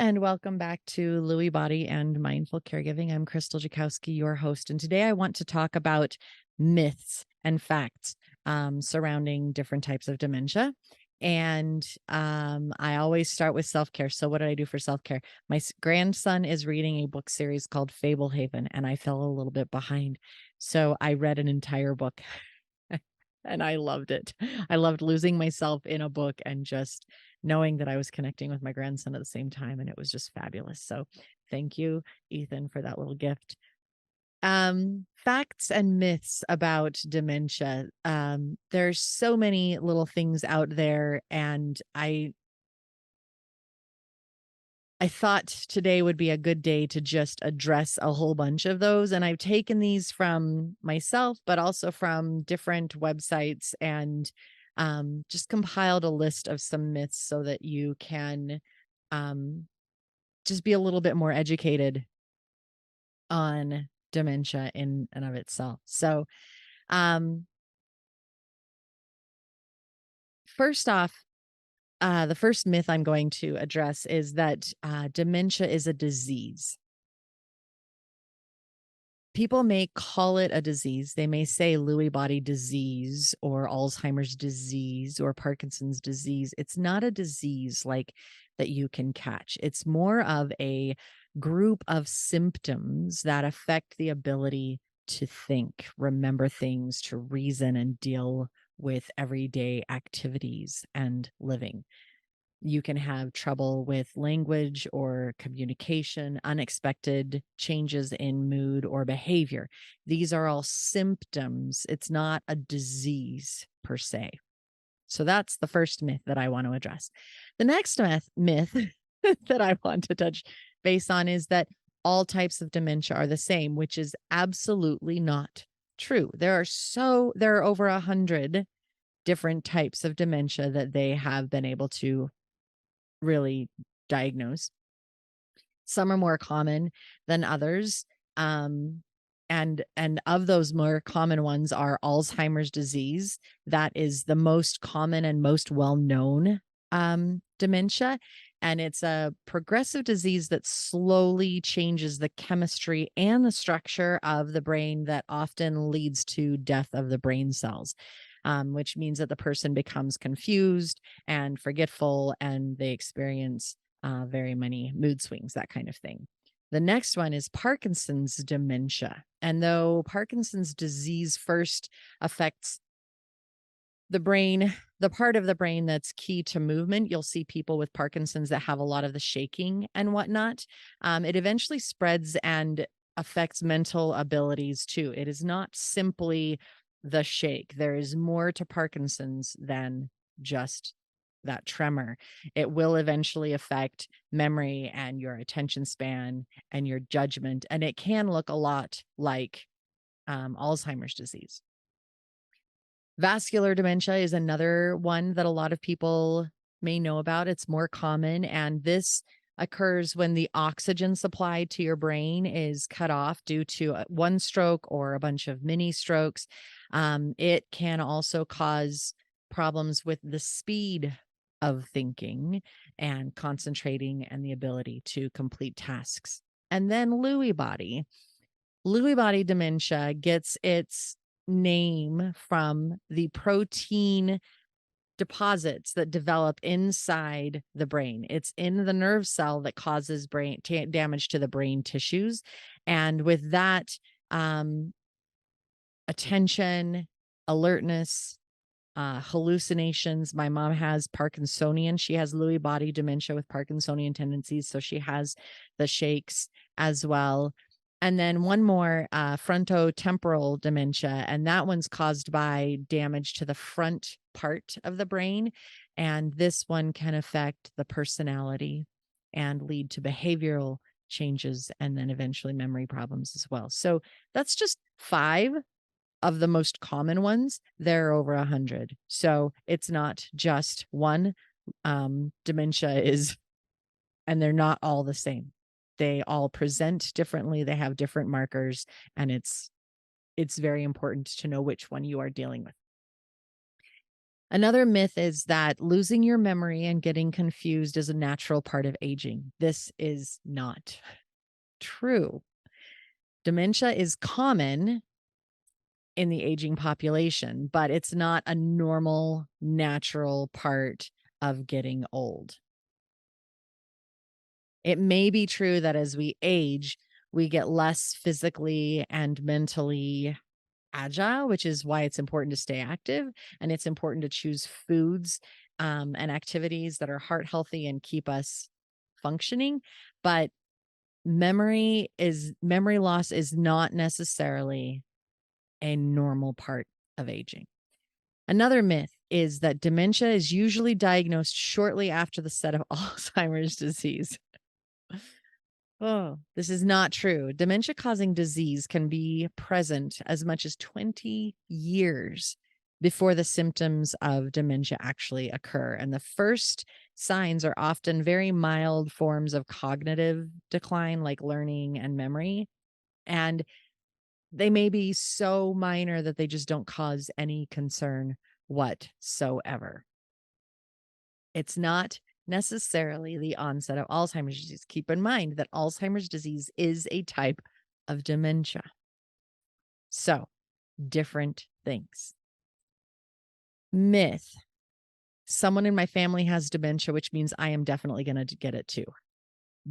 and welcome back to Lewy Body and Mindful Caregiving. I'm Krystal Jakosky, your host, and today I want to talk about myths and facts surrounding different types of dementia. And I always start with self-care. So what did I do for self-care? My grandson is reading a book series called Fablehaven, and I fell a little bit behind. So I read an entire book and I loved it. I loved losing myself in a book and just knowing that I was connecting with my grandson at the same time. And it was just fabulous. So thank you, Ethan, for that little gift. Facts and myths about dementia. There's so many little things out there, and I thought today would be a good day to just address a whole bunch of those. And I've taken these from myself, but also from different websites, and just compiled a list of some myths so that you can um, just be a little bit more educated on dementia in and of itself. So, um, first off, the first myth I'm going to address is that dementia is a disease. People may call it a disease. They may say Lewy body disease or Alzheimer's disease or Parkinson's disease. It's not a disease like that you can catch. It's more of a group of symptoms that affect the ability to think, remember things, to reason, and deal with everyday activities and living. You can have trouble with language or communication, unexpected changes in mood or behavior. These are all symptoms. It's not a disease per se. So that's the first myth that I want to address. The next myth that I want to touch base on is that all types of dementia are the same, which is absolutely not true. There are over 100 different types of dementia that they have been able to really diagnose. Some are more common than others. And of those more common ones are Alzheimer's disease. That is the most common and most well-known dementia. And it's a progressive disease that slowly changes the chemistry and the structure of the brain that often leads to death of the brain cells, which means that the person becomes confused and forgetful, and they experience very many mood swings, that kind of thing. The next one is Parkinson's dementia. And though Parkinson's disease first affects the brain, the part of the brain that's key to movement, you'll see people with Parkinson's that have a lot of the shaking and whatnot. It eventually spreads and affects mental abilities too. It is not simply the shake. There is more to Parkinson's than just that tremor. It will eventually affect memory and your attention span and your judgment. And it can look a lot like Alzheimer's disease. Vascular dementia is another one that a lot of people may know about. It's more common, and this occurs when the oxygen supply to your brain is cut off due to one stroke or a bunch of mini strokes. It can also cause problems with the speed of thinking and concentrating and the ability to complete tasks. And then Lewy body. Lewy body dementia gets its name from the protein deposits that develop inside the brain. It's in the nerve cell that causes brain damage to the brain tissues. And with that, attention, alertness, hallucinations. My mom has Parkinsonian. She has Lewy body dementia with Parkinsonian tendencies. So she has the shakes as well. And then one more, frontotemporal dementia, and that one's caused by damage to the front part of the brain. And this one can affect the personality and lead to behavioral changes and then eventually memory problems as well. So that's just 5 of the most common ones. There are over 100. So it's not just one. Dementia is, and they're not all the same. They all present differently. They have different markers, and it's very important to know which one you are dealing with. Another myth is that losing your memory and getting confused is a natural part of aging. This is not true. Dementia is common in the aging population, but it's not a normal, natural part of getting old. It may be true that as we age, we get less physically and mentally agile, which is why it's important to stay active, and it's important to choose foods and activities that are heart healthy and keep us functioning. But memory loss is not necessarily a normal part of aging. Another myth is that dementia is usually diagnosed shortly after the set of Alzheimer's disease. Oh, this is not true. Dementia causing disease can be present as much as 20 years before the symptoms of dementia actually occur. And the first signs are often very mild forms of cognitive decline, like learning and memory. And they may be so minor that they just don't cause any concern whatsoever. It's not necessarily the onset of Alzheimer's disease. Keep in mind that Alzheimer's disease is a type of dementia. So, different things. Myth. Someone in my family has dementia, which means I am definitely going to get it too.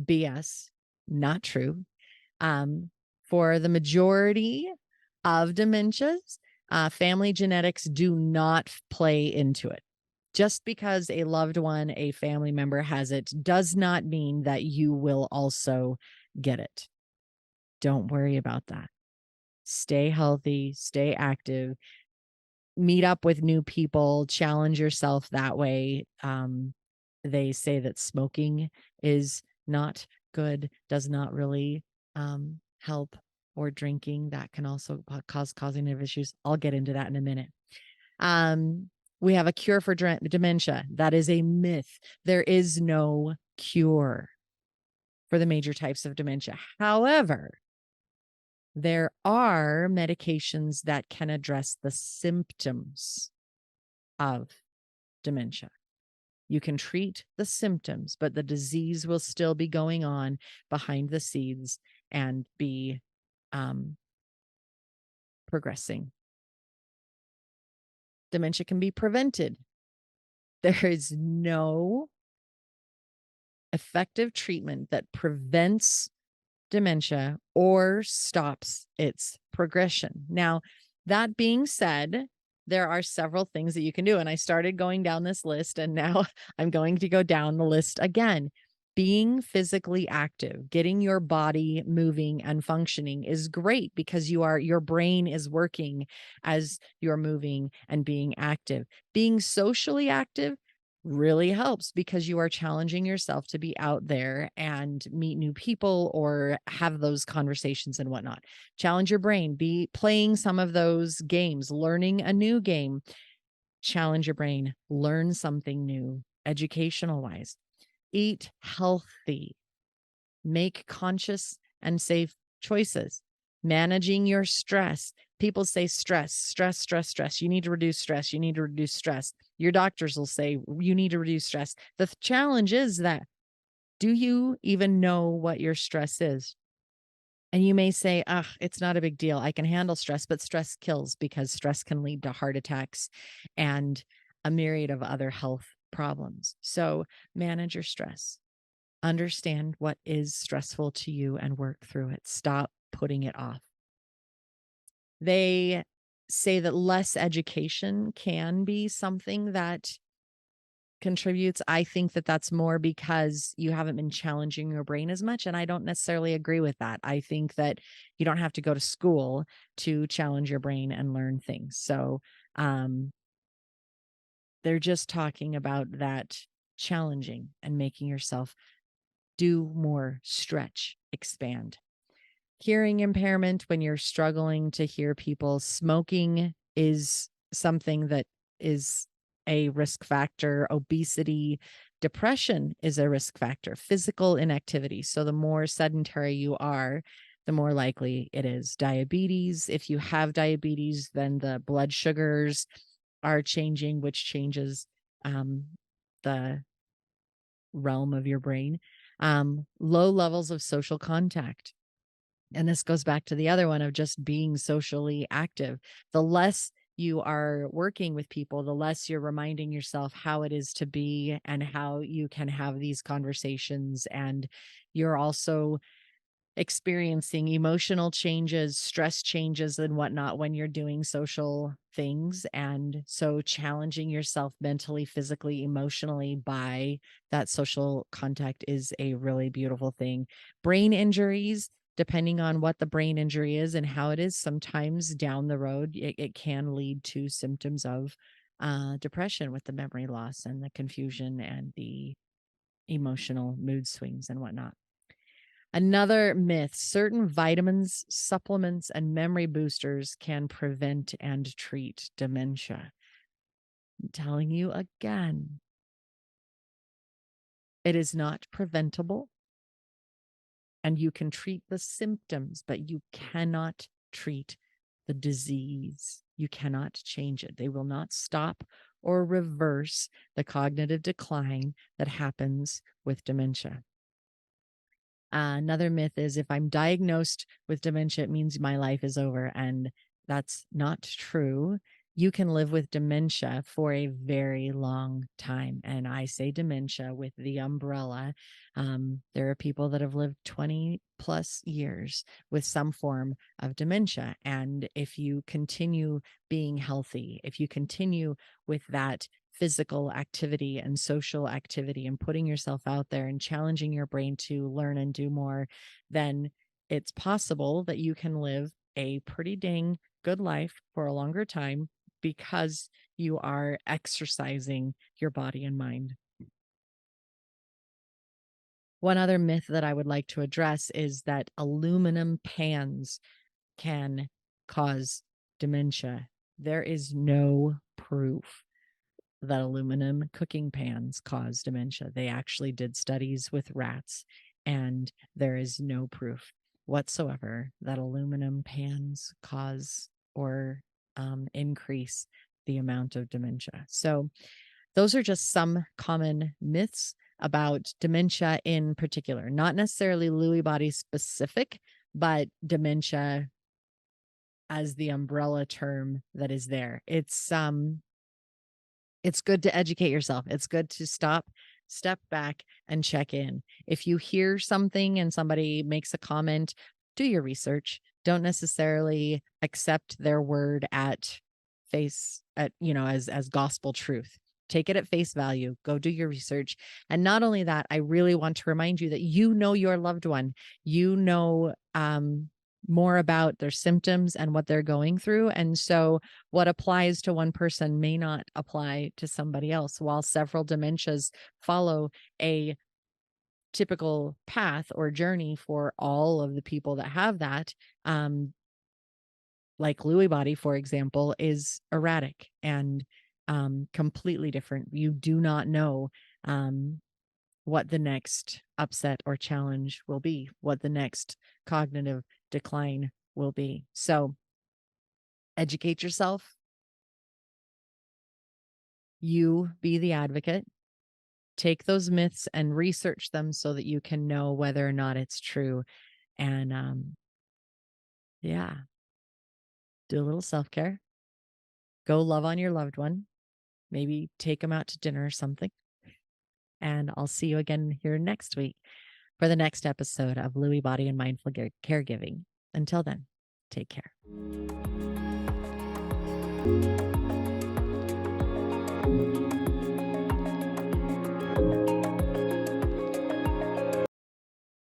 BS. Not true. For the majority of dementias, family genetics do not play into it. Just because a loved one, a family member has it, does not mean that you will also get it. Don't worry about that. Stay healthy, stay active, meet up with new people, challenge yourself that way. They say that smoking is not good, does not really help, or drinking that can also cause cognitive issues. I'll get into that in a minute. We have a cure for dementia. That is a myth. There is no cure for the major types of dementia. However, there are medications that can address the symptoms of dementia. You can treat the symptoms, but the disease will still be going on behind the scenes and be progressing. Dementia can be prevented. There is no effective treatment that prevents dementia or stops its progression. Now, that being said, there are several things that you can do. And I started going down this list, and now I'm going to go down the list again. Being physically active, getting your body moving and functioning is great because your brain is working as you're moving and being active. Being socially active really helps because you are challenging yourself to be out there and meet new people or have those conversations and whatnot. Challenge your brain, be playing some of those games, learning a new game. Challenge your brain, learn something new, educational wise. Eat healthy, make conscious and safe choices, managing your stress. People say stress. You need to reduce stress. You need to reduce stress. Your doctors will say you need to reduce stress. The challenge is that, do you even know what your stress is? And you may say, it's not a big deal. I can handle stress, but stress kills because stress can lead to heart attacks and a myriad of other health problems. So manage your stress. Understand what is stressful to you and work through it. Stop putting it off. They say that less education can be something that contributes. I think that that's more because you haven't been challenging your brain as much. And I don't necessarily agree with that. I think that you don't have to go to school to challenge your brain and learn things. So they're just talking about that challenging and making yourself do more, stretch, expand. Hearing impairment when you're struggling to hear people. Smoking is something that is a risk factor. Obesity, depression is a risk factor. Physical inactivity. So the more sedentary you are, the more likely it is. Diabetes. If you have diabetes, then the blood sugars are changing, which changes the realm of your brain. Low levels of social contact. And this goes back to the other one of just being socially active. The less you are working with people, the less you're reminding yourself how it is to be and how you can have these conversations. And you're also experiencing emotional changes, stress changes, and whatnot when you're doing social things. And so challenging yourself mentally, physically, emotionally by that social contact is a really beautiful thing. Brain injuries, depending on what the brain injury is and how it is, sometimes down the road, it can lead to symptoms of depression with the memory loss and the confusion and the emotional mood swings and whatnot. Another myth: certain vitamins, supplements, and memory boosters can prevent and treat dementia. I'm telling you again, it is not preventable, and you can treat the symptoms, but you cannot treat the disease. You cannot change it. They will not stop or reverse the cognitive decline that happens with dementia. Another myth is if I'm diagnosed with dementia, it means my life is over. And that's not true. You can live with dementia for a very long time. And I say dementia with the umbrella. There are people that have lived 20 plus years with some form of dementia. And if you continue being healthy, if you continue with that physical activity and social activity and putting yourself out there and challenging your brain to learn and do more, then it's possible that you can live a pretty dang good life for a longer time because you are exercising your body and mind. One other myth that I would like to address is that aluminum pans can cause dementia. There is no proof that aluminum cooking pans cause dementia. They actually did studies with rats, and there is no proof whatsoever that aluminum pans cause or increase the amount of dementia. So those are just some common myths about dementia in particular, not necessarily Lewy body specific, but dementia as the umbrella term that is there. It's good to educate yourself. It's good to step back and check in. If you hear something and somebody makes a comment, do your research. Don't necessarily accept their word as gospel truth. Take it at face value. Go do your research. And not only that, I really want to remind you that you know your loved one. You know more about their symptoms and what they're going through. And so what applies to one person may not apply to somebody else. While several dementias follow a typical path or journey for all of the people that have that, like Lewy body, for example, is erratic and completely different. You do not know what the next upset or challenge will be, what the next cognitive decline will be. So educate yourself. You be the advocate. Take those myths and research them so that you can know whether or not it's true. And yeah, do a little self-care. Go love on your loved one. Maybe take them out to dinner or something. And I'll see you again here next week for the next episode of Lewy Body and Mindful Caregiving. Until then, take care.